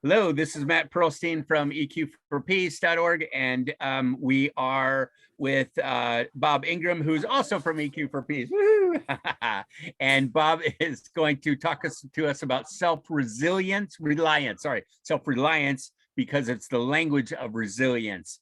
Hello, this is Matt Pearlstein from EQforPeace.org, and we are with Bob Ingram, who's also from EQ for Peace. And Bob is going to talk to us about self-reliance, because it's the language of resilience.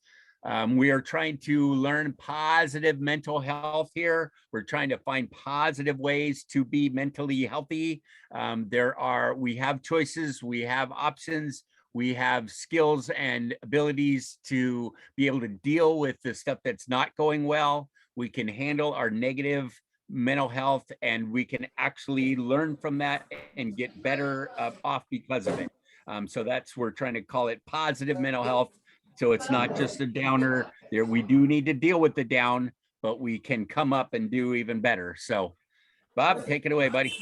We are trying to learn positive mental health here. We're trying to find positive ways to be mentally healthy. We have choices, we have options, we have skills and abilities to be able to deal with the stuff that's not going well. We can handle our negative mental health, and we can actually learn from that and get better off because of it. So we're trying to call it positive mental health. So it's not just a downer. We do need to deal with the down, but we can come up and do even better. So Bob, take it away, buddy.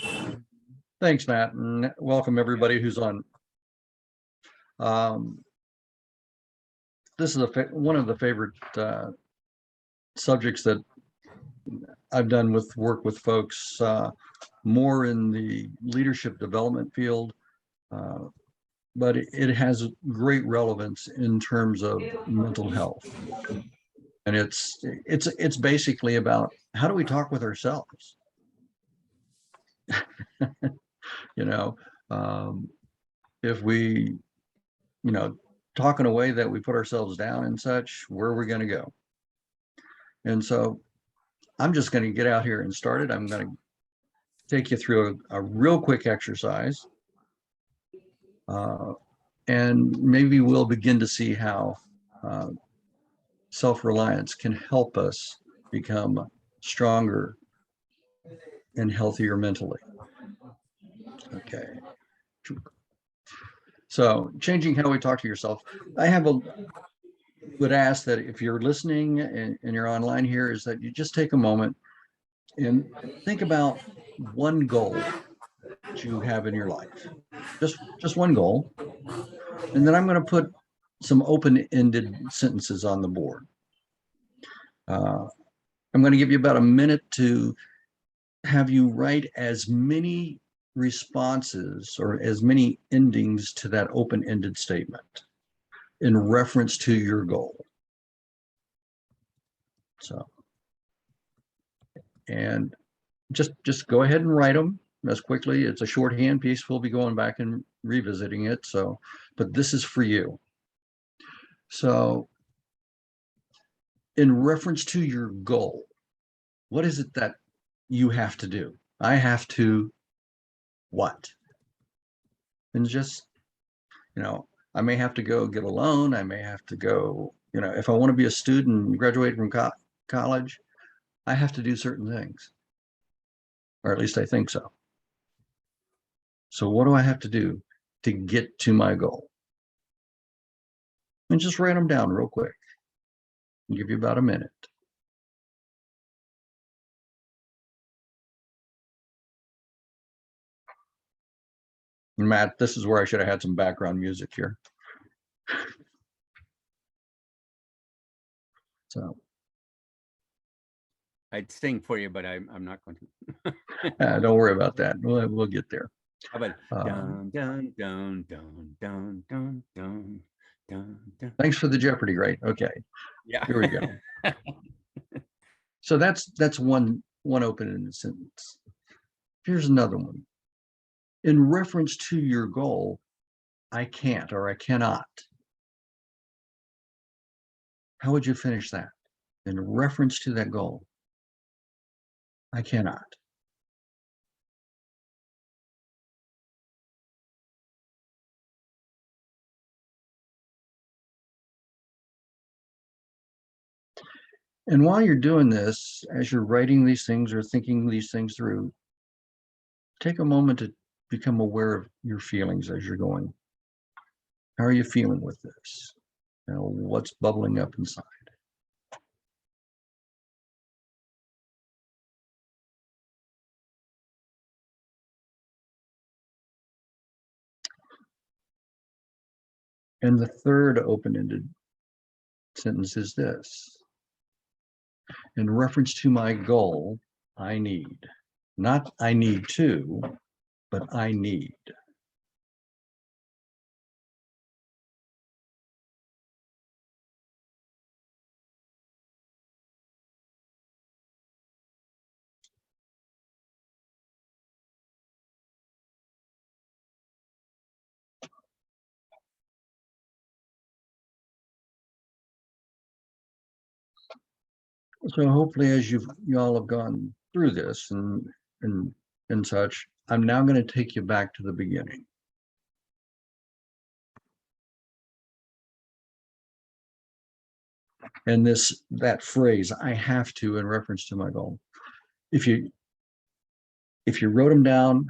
Thanks, Matt, and welcome everybody who's on. This is one of the favorite subjects that I've done with work with folks more in the leadership development field, but it has great relevance in terms of mental health. And it's basically about how do we talk with ourselves? If we, talk in a way that we put ourselves down and such, where are we going to go? And so I'm just going to get out here and start it. I'm going to take you through a real quick exercise. And maybe we'll begin to see how self-reliance can help us become stronger and healthier mentally. Okay. So changing how we talk to yourself. Would ask that if you're listening and you're online here, is that you just take a moment and think about one goal that you have in your life. Just one goal. And then I'm going to put some open-ended sentences on the board. I'm going to give you about a minute to have you write as many responses or as many endings to that open-ended statement in reference to your goal. So, and just go ahead and write them as quickly. It's a shorthand piece. We'll be going back and revisiting it. So, but this is for you. So, in reference to your goal, what is it that you have to do? I have to what? And just, I may have to go get a loan. I may have to go, if I want to be a student and graduate from college, I have to do certain things, or at least I think so. So what do I have to do to get to my goal? And just write them down real quick. I'll give you about a minute. And Matt, this is where I should have had some background music here. So I'd sing for you, but I'm not going to. Don't worry about that. We'll get there. How about dun, dun, dun, dun, dun, dun, dun, dun, dun. Thanks for the Jeopardy, right? Okay. Yeah. Here we go. So that's one open-ended sentence. Here's another one. In reference to your goal, I can't or I cannot. How would you finish that? In reference to that goal, I cannot. And while you're doing this, as you're writing these things or thinking these things through, take a moment to become aware of your feelings as you're going. How are you feeling with this? What's bubbling up inside? And the third open-ended sentence is this. In reference to my goal, I need. Not I need to, but I need. So hopefully, as you all have gone through this and such, I'm now going to take you back to the beginning. And that phrase, I have to, in reference to my goal. If you wrote them down,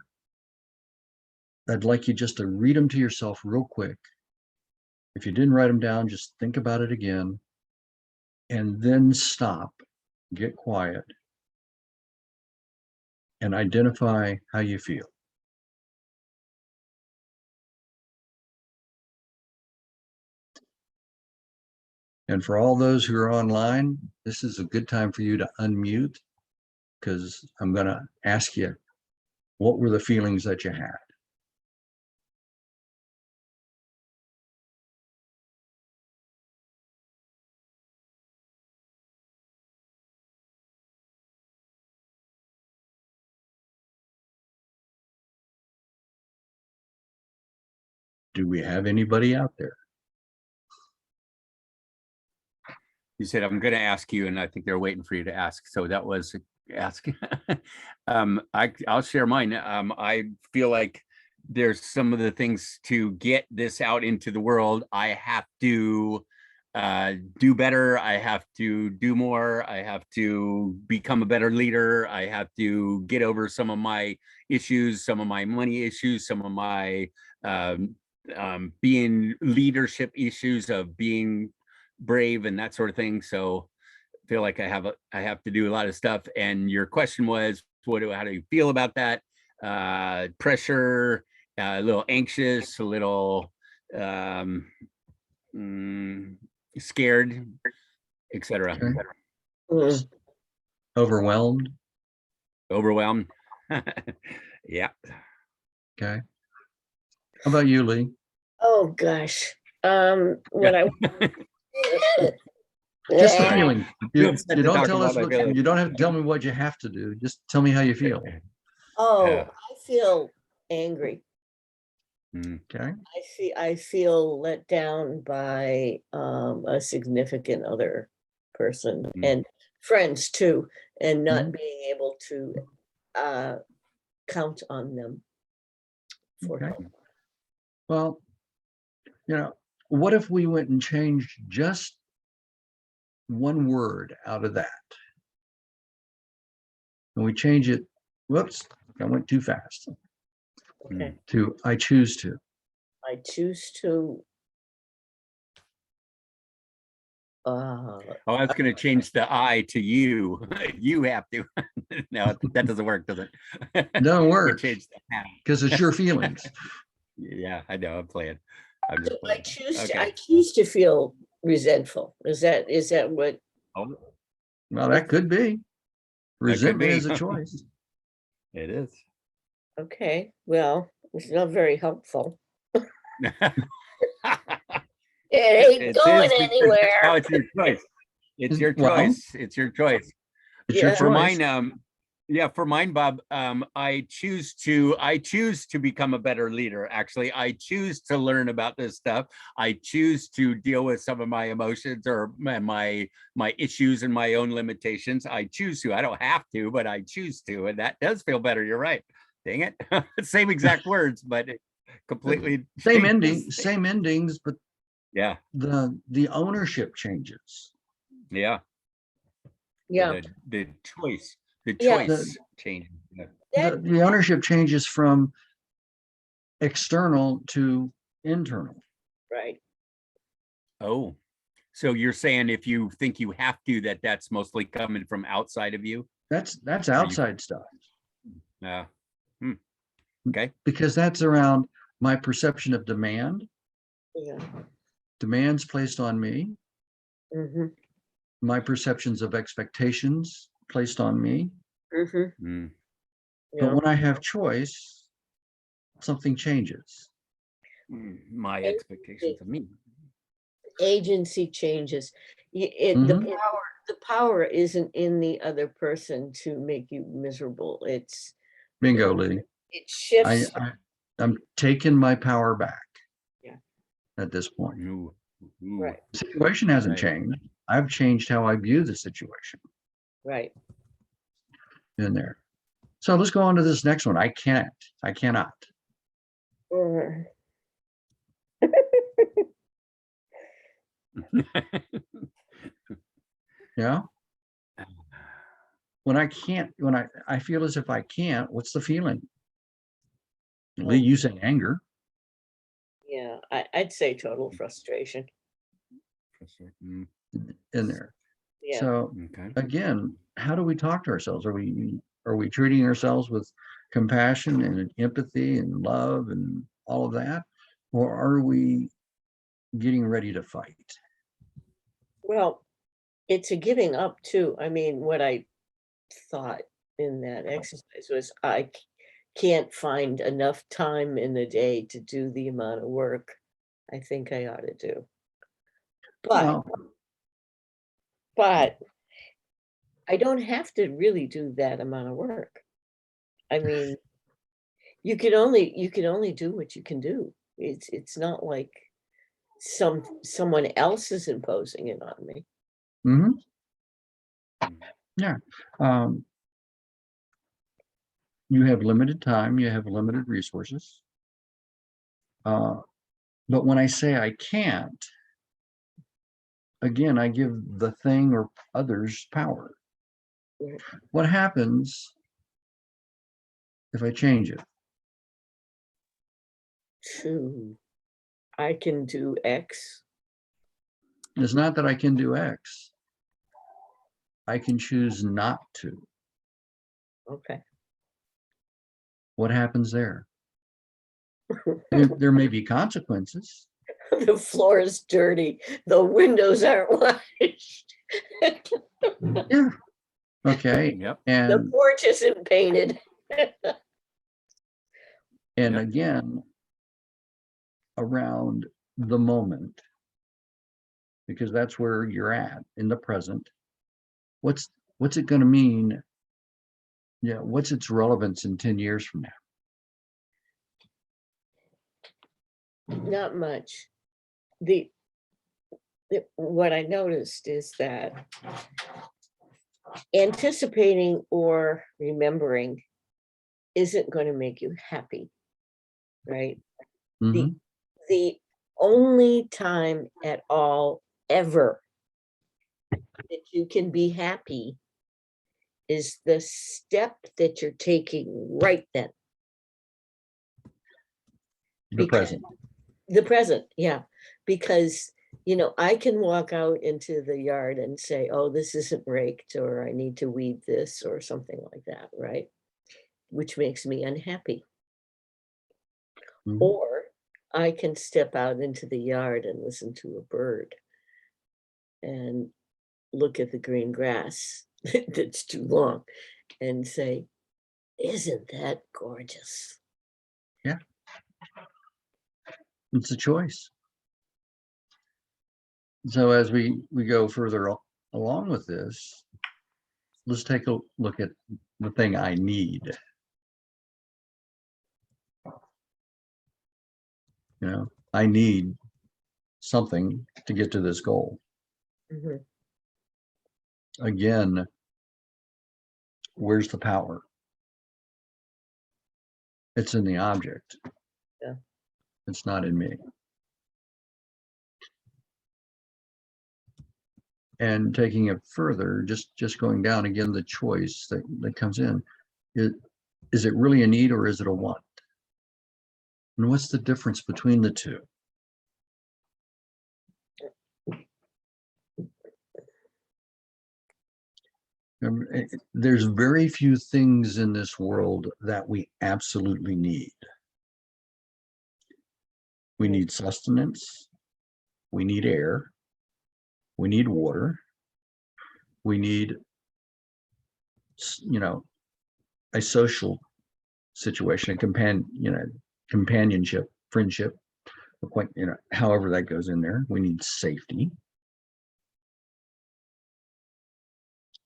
I'd like you just to read them to yourself real quick. If you didn't write them down, just think about it again, and then stop, get quiet, and identify how you feel. And for all those who are online, this is a good time for you to unmute, because I'm going to ask you, what were the feelings that you had? Do we have anybody out there? You said, I'm going to ask you, and I think they're waiting for you to ask. So that was ask. I'll share mine. I feel like there's some of the things to get this out into the world. I have to do better. I have to do more. I have to become a better leader. I have to get over some of my issues, some of my money issues, some of my being leadership issues of being brave and that sort of thing. So I feel like I have to do a lot of stuff. And your question was, how do you feel about that? Pressure, a little anxious, a little scared, etc. Okay. Overwhelmed. Overwhelmed. Yeah. Okay. How about you, Lee? Oh gosh. What I Just the feeling. You Instead of don't talking tell us about my what, you don't have to tell me what you have to do. Just tell me how you feel. Yeah. I feel angry. Okay. I feel let down by a significant other person and friends too, and not being able to count on them for Okay. help. Well, what if we went and changed just one word out of that? And we change it, whoops, I went too fast, Okay. to I choose to. I choose to I was going to change the I to you. You have to. No, that doesn't work, does it? Doesn't work because it's your feelings. Yeah, I know. I'm playing. I choose to feel resentful. Is that what? Oh, Well, that could be. Resentment be. is a choice. It is. Okay, well, it's not very helpful. It ain't going anywhere. No, it's your choice. It's your choice. It's your choice. It's your For choice. mine, for mine, Bob, I choose to become a better leader. Actually, I choose to learn about this stuff. I choose to deal with some of my emotions or my issues and my own limitations. I choose to. I don't have to, but I choose to, and that does feel better. You're right. Dang it. Same exact words, but it completely same endings, but yeah, the ownership changes. yeah. Yeah. The choice changes. The ownership changes from external to internal. Right. Oh, so you're saying if you think you have to, that's mostly coming from outside of you? That's outside stuff. Yeah. Okay. Because that's around my perception of demand. Yeah. Demands placed on me. Mm-hmm. My perceptions of expectations placed on me. Mm-hmm. But when I have choice, something changes. My expectations of me. Agency changes. The power isn't in the other person to make you miserable. It's bingo, Lee. It shifts. I'm taking my power back. Yeah. At this point. Ooh. Right. The situation hasn't changed. I've changed how I view the situation. Right. in there. So let's go on to this next one. I can't. I cannot. Mm. Yeah. When I can't, when I feel as if I can't, what's the feeling? Lee, you say anger. Yeah, I'd say total frustration. Mm, In there. Yeah. So okay. again, how do we talk to ourselves? Are we treating ourselves with compassion and empathy and love and all of that? Or are we getting ready to fight? Well, it's a giving up too. I mean, what I thought in that exercise was can't find enough time in the day to do the amount of work I think I ought to do. But Well, I don't have to really do that amount of work. I mean, you can only do what you can do. It's not like someone else is imposing it on me. mhm, Mm, yeah. You have limited time, you have limited resources. But when I say I can't, again, I give the thing or others power. Right. What happens if I change it? True. I can do X. It's not that I can do X. I can choose not to. Okay. What happens there? There may be consequences. The floor is dirty. The windows aren't washed. Yeah. Okay. Yep. The And porch isn't painted. Yep. again, around the moment, because that's where you're at in the present. What's it going to mean? Yeah. What's its relevance in 10 years from now? Not much. What I noticed is that anticipating or remembering isn't going to make you happy, right? Mhm. The only time at all ever that you can be happy is the step that you're taking right then. The Because present. the present, yeah. Because, I can walk out into the yard and say, oh, this isn't raked, or I need to weed this, or something like that, right? Which makes me unhappy. Mhm. Or I can step out into the yard and listen to a bird and look at the green grass that's too long and say, isn't that gorgeous? Yeah. It's a choice. So as we go further along with this, let's take a look at the thing I need. I need something to get to this goal. Mhm. Again, where's the power? It's in the object. Yeah. It's not in me. And taking it further, just going down again, the choice that comes in, is it really a need or is it a want? And what's the difference between the two? There's very few things in this world that we absolutely need. We need sustenance. We need air. We need water. We need, a social situation, companionship, friendship, however that goes in there. We need safety.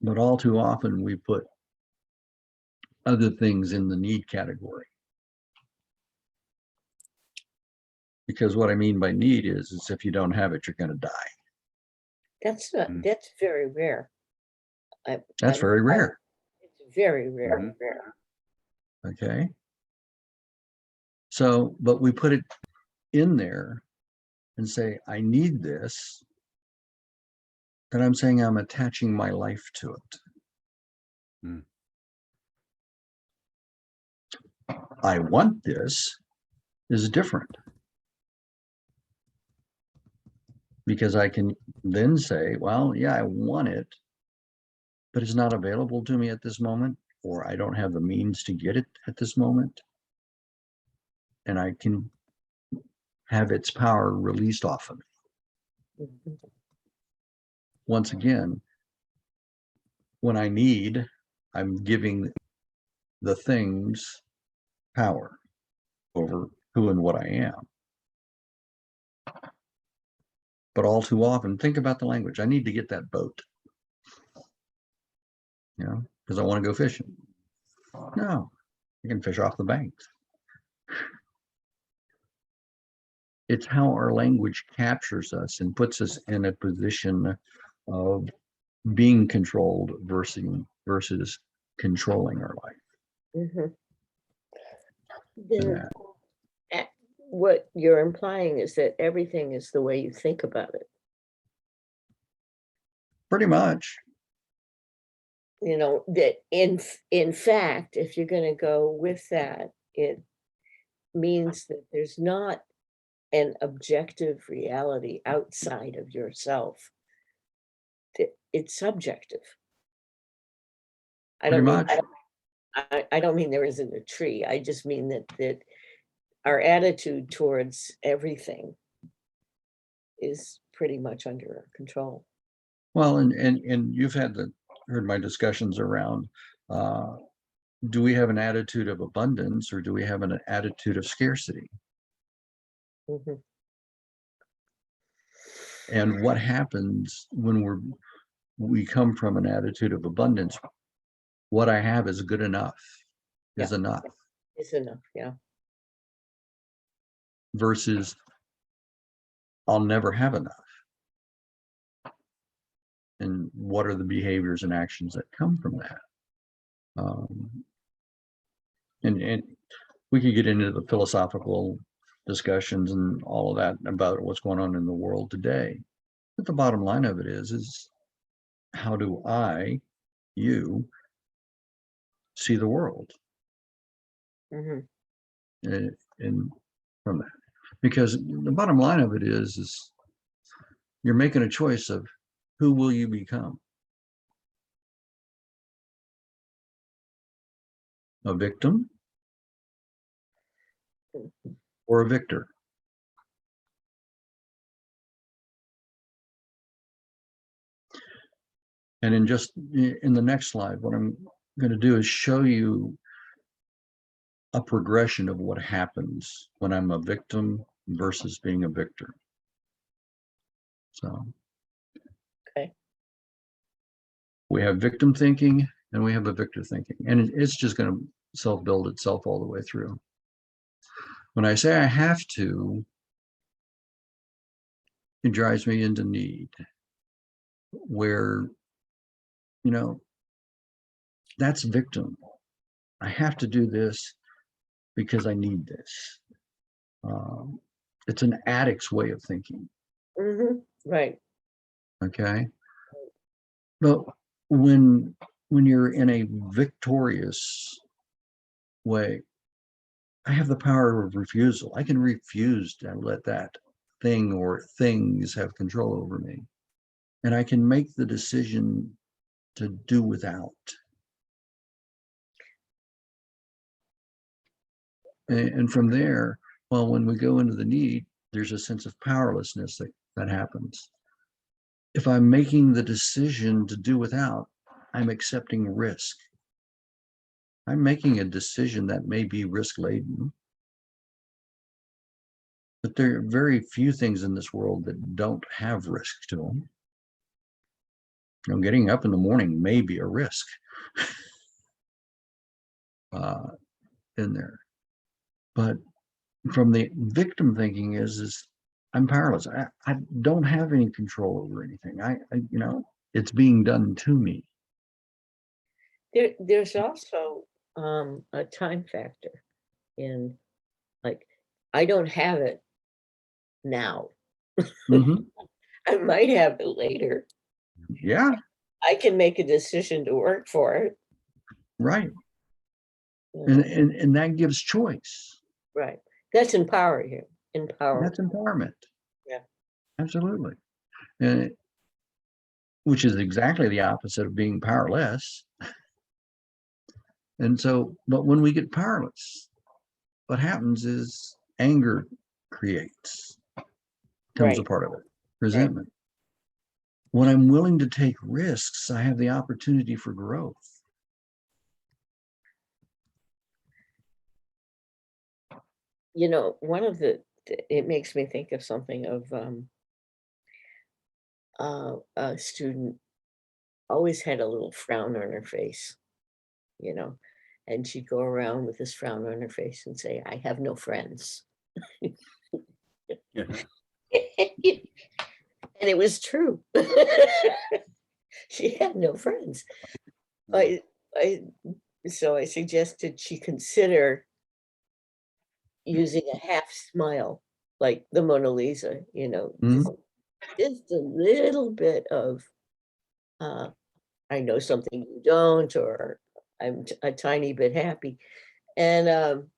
But all too often we put other things in the need category. Because what I mean by need is if you don't have it, you're going to die. That's very rare. That's very rare. It's very rare. Mhm. Okay. So, but we put it in there and say, I need this, then I'm saying I'm attaching my life to it. Mm. I want this is different. Because I can then say, well, yeah, I want it, but it's not available to me at this moment, or I don't have the means to get it at this moment. And I can have its power released off of me. Mhm. Once again, when I need, I'm giving the things power over who and what I am. But all too often, think about the language. I need to get that boat, you know, because I want to go fishing. No, you can fish off the banks. It's how our language captures us and puts us in a position of being controlled versus controlling our life. Mhm. And Then that, what you're implying is that everything is the way you think about it. pretty much. You know, that in fact, if you're going to go with that, it means that there's not an objective reality outside of yourself. It's subjective. I Pretty don't mean much. I don't mean there isn't a tree. I just mean that our attitude towards everything is pretty much under our control. Well, and you've heard my discussions around, do we have an attitude of abundance or do we have an attitude of scarcity? Mhm. And what happens when we come from an attitude of abundance? What I have is good enough, is Yeah. enough, It's enough, yeah. versus I'll never have enough. And what are the behaviors and actions that come from that? And we could get into the philosophical discussions and all of that about what's going on in the world today. But the bottom line of it is how do you see the world? Mhm. And from that, because the bottom line of it is you're making a choice of who will you become? A victim or a victor? And in the next slide, what I'm going to do is show you a progression of what happens when I'm a victim versus being a victor. So Okay. we have victim thinking and we have a victor thinking, and it's just going to self-build itself all the way through. When I say I have to, it drives me into need, where, you know, that's victim. I have to do this because I need this. It's an addict's way of thinking. Mhm. Right. Okay. But when you're in a victorious way, I have the power of refusal. I can refuse to let that thing or things have control over me. And I can make the decision to do without. And from there, well, when we go into the need, there's a sense of powerlessness that happens. If I'm making the decision to do without, I'm accepting risk. I'm making a decision that may be risk laden. But there are very few things in this world that don't have risk to them. You know, getting up in the morning may be a risk in there. But from the victim thinking is I'm powerless. I don't have any control over anything. You know, it's being done to me. There's also a time factor in, like, I don't have it now. Mhm. I might have it later. Yeah, I can make a decision to work for it. right. You And, know? and that gives choice. Right. That's empowering. Empower. That's empowerment. Yeah. Absolutely. And which is exactly the opposite of being powerless. And so, but when we get powerless, what happens is anger creates, comes a Right. part of it, Right. resentment. When I'm willing to take risks, I have the opportunity for growth. You know, one of it makes me think of something of a student always had a little frown on her face, you know, and she'd go around with this frown on her face and say, I have no friends. Yeah. And it was true. She had no friends. I, I, so I suggested she consider using a half smile, like the Mona Lisa, you know, Mhm. just a little bit of, I know something you don't, or I'm a tiny bit happy. And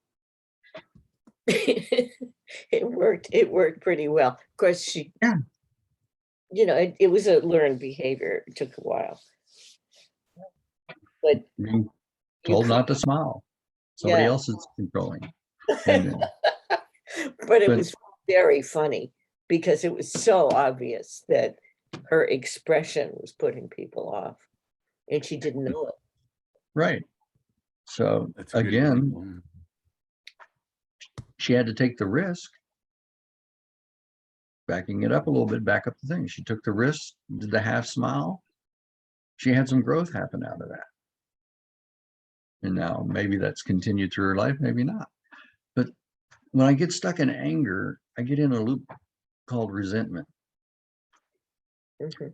it worked pretty well. Of course, she, Yeah. you know, it was a learned behavior. It took a while. But Being you told could, not to smile. Somebody yeah. else is controlling. And But it but was very funny because it was so obvious that her expression was putting people off and she didn't know it. right. So That's a good again, example. she had to take the risk, backing it up a little bit, back up the thing. She took the risk, did the half smile. She had some growth happen out of that. And now maybe that's continued through her life, maybe not. But when I get stuck in anger, I get in a loop called resentment. Mhm.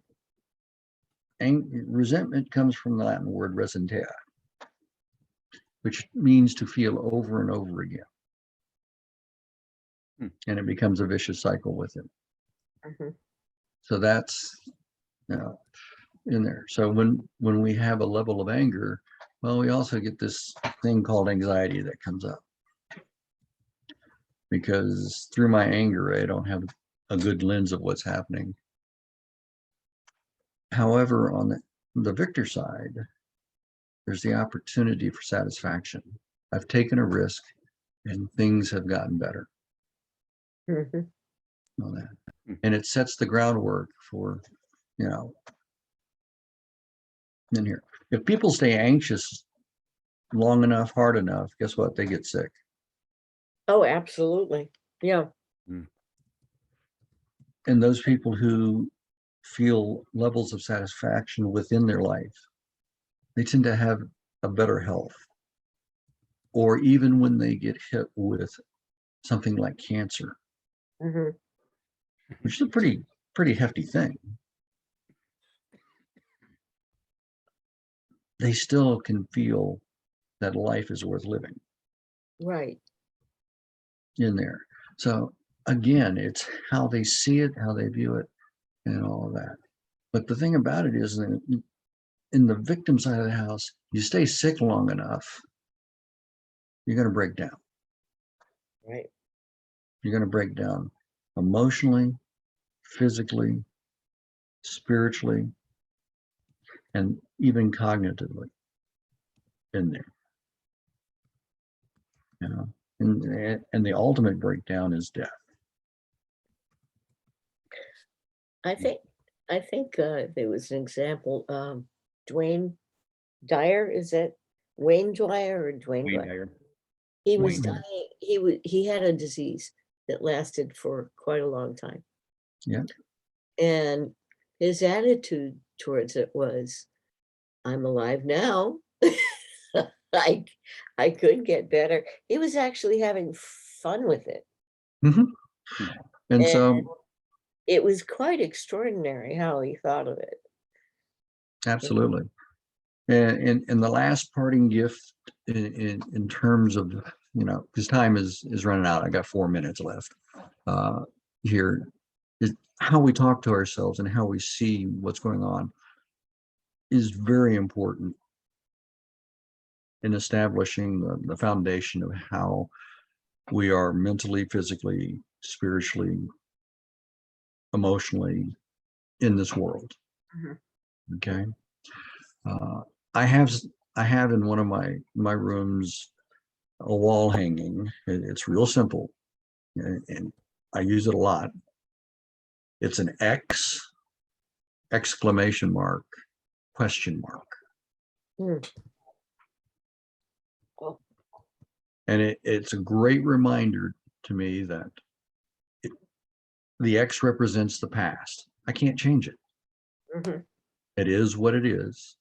Resentment comes from the Latin word resentia, which means to feel over and over again. And it becomes a vicious cycle with it. Mhm. So that's, you know, in there. So when we have a level of anger, well, we also get this thing called anxiety that comes up. Because through my anger, I don't have a good lens of what's happening. However, on the victor side, there's the opportunity for satisfaction. I've taken a risk and things have gotten better. Mhm. On that. And it sets the groundwork for, you know, in here. If people stay anxious long enough, hard enough, guess what? They get sick. Oh, absolutely. Yeah. And those people who feel levels of satisfaction within their life, they tend to have a better health. Or even when they get hit with something like cancer, Mhm. which is a pretty hefty thing, they still can feel that life is worth living Right. in there. So again, it's how they see it, how they view it, and all of that. But the thing about it is that in the victim side of the house, you stay sick long enough, you're going to break down. Right. You're going to break down emotionally, physically, spiritually, and even cognitively in there. You know, and the ultimate breakdown is death. I think there was an example, Dwayne Dyer, is it Wayne Dwyer or Dwayne Wayne Dwyer? Dyer. He was Wayne. dying. He had a disease that lasted for quite a long time. Yeah. And his attitude towards it was, I'm alive now. I I could get better. He was actually having fun with it. Mm-hmm. And And so, it was quite extraordinary how he thought of it. absolutely. And the last parting gift in terms of, because time is running out. I got 4 minutes left here, is how we talk to ourselves and how we see what's going on is very important in establishing the foundation of how we are mentally, physically, spiritually, emotionally in this world. Mhm. Okay. I have in one of my rooms a wall hanging. It's real simple, and I use it a lot. It's an X, exclamation mark, question mark. Mm. Oh, And it's a great reminder to me that the X represents the past. I can't change it. mhm. It is what it is.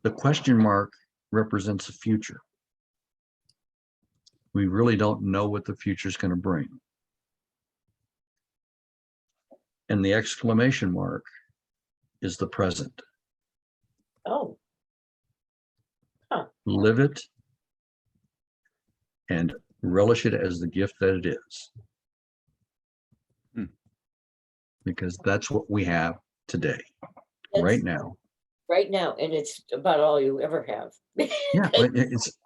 The question mark represents the future. We really don't know what the future is going to bring. And the exclamation mark is the present. Oh, Live it and relish it as the gift that it is. Hmm. Because that's what we have today, that's right now. right now, and it's about all you ever have. Yeah, but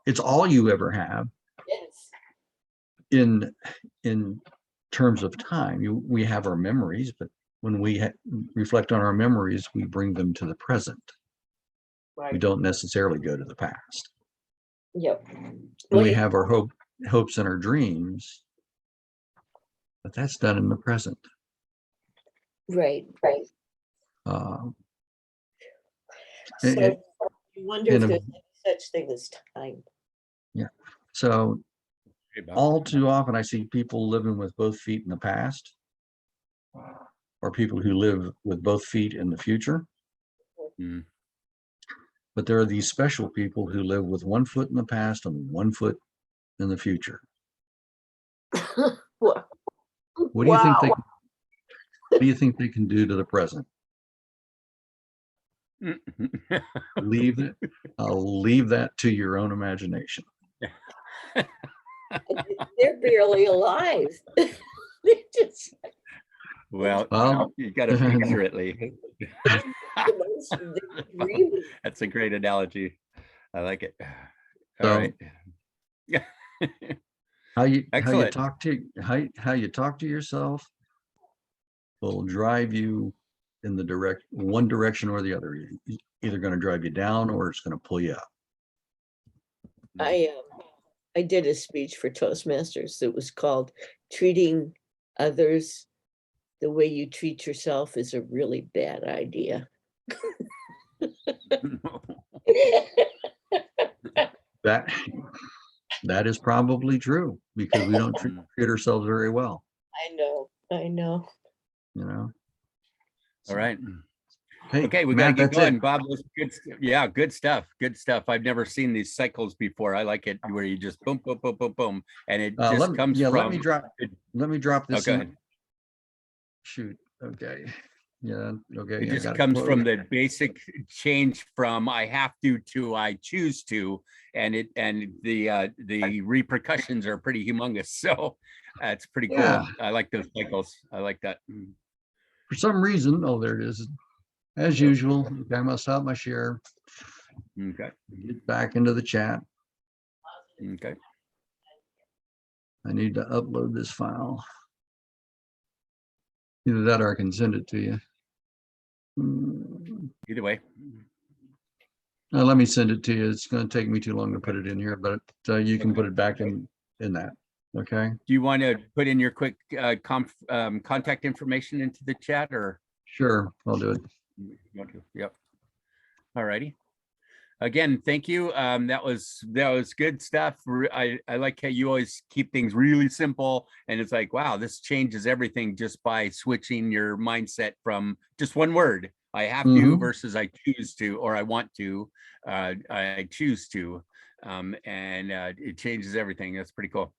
it's all you ever have Yes. in terms of time. We have our memories, but when we reflect on our memories, we bring them to the present. We Right. don't necessarily go to the past. Yep. And Well, we have our hopes and our dreams, but that's done in the present. right, right. Uh, So and- you wonder and if a- there's any such thing as time. so Hey, Bob. all too often I see people living with both feet in the past, or people who live with both feet in the future. Mm. But there are these special people who live with 1 foot in the past and 1 foot in the future. Wow. What do you think what do you think they can do to the present? Leave it. I'll leave that to your own imagination. They're barely alive. They're just Well, Well, you got to picture it, Lee. they're dreaming. That's a great analogy. I like it. All So- right. Yeah. how you Excellent. talk to how you talk to yourself will drive you in the one direction or the other. It's either going to drive you down or it's going to pull you up. I did a speech for Toastmasters that was called "Treating Others the Way You Treat Yourself is a Really Bad Idea." That is probably true, because we don't treat ourselves very well, I know, I know. you know. All right. Hey, Okay, we got to Matt, get that's going. it. Bob, good. Yeah, good stuff. Good stuff. I've never seen these cycles before. I like it where you just boom, boom, boom, boom, boom, and it just comes from. Let me drop this go in. ahead. Shoot. Okay. Yeah. Okay. It I just got comes from close. the basic change from I have to I choose to, and the repercussions are pretty humongous. So it's pretty cool. Yeah. I like those cycles. I like that. For some reason, oh, there it is. As Yep. usual, I must stop my share. Okay. Get back into the chat. Okay. I need to upload this file. Either that or I can send it to you. Either way. Let me send it to you. It's going to take me too long to put it in here, but you can Okay. put it back in that. Okay. Do you want to put in your quick contact information into the chat, or? Sure, I'll do it. You want to? Yep. All righty. Again, thank you. That was good stuff. I like how you always keep things really simple, and it's like, wow, this changes everything just by switching your mindset from just one word, I have to, Mhm. versus I choose to, or I want to, I choose to, and it changes everything. That's pretty cool.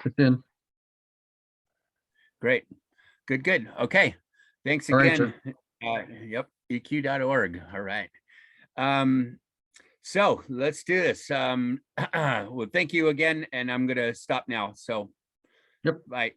within. Great. Good. Okay. Thanks All right, again. Yep. EQ.org. All right. So let's do this. Well, thank you again. And I'm going to stop now. So, Yep. bye.